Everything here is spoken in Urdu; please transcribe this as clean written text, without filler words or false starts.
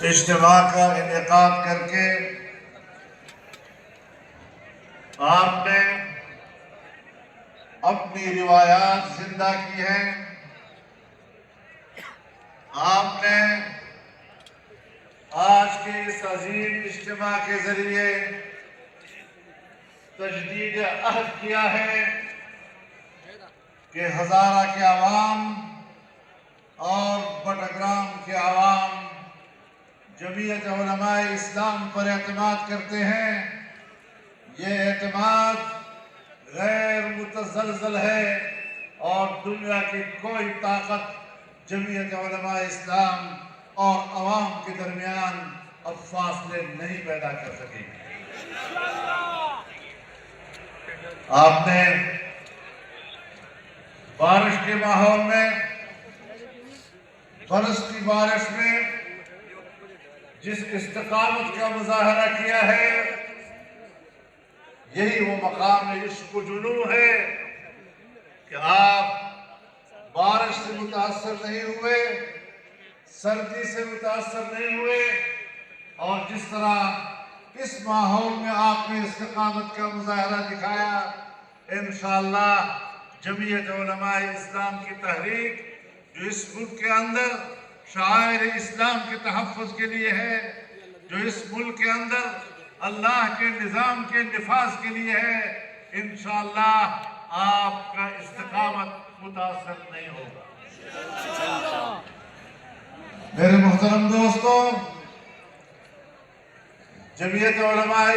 اجتماع کا انعقاد کر کے آپ نے اپنی روایات زندہ کی ہیں. آپ نے آج کے اس عظیم اجتماع کے ذریعے تجدید عہد کیا ہے کہ ہزارہ کے عوام اور بٹگرام کے عوام جمعیت علماء اسلام پر اعتماد کرتے ہیں. یہ اعتماد غیر متزلزل ہے اور دنیا کی کوئی طاقت جمعیت علماء اسلام اور عوام کے درمیان اب فاصلے نہیں پیدا کر سکے. آپ نے بارش کے ماحول میں برستی بارش میں جس استقامت کا مظاہرہ کیا ہے، یہی وہ مقام عشق و جنون ہے کہ آپ بارش سے متاثر نہیں ہوئے، سردی سے متاثر نہیں ہوئے، اور جس طرح اس ماحول میں آپ نے استقامت کا مظاہرہ دکھایا، انشاءاللہ جمعیت علماء اسلام کی تحریک جو اس ملک کے اندر شعائر اسلام کے تحفظ کے لیے ہے، جو اس ملک کے اندر اللہ کے نظام کے نفاذ کے لیے ہے، انشاءاللہ آپ کا استقامت متاثر نہیں ہوگا. میرے محترم دوستو، جمعیت علماء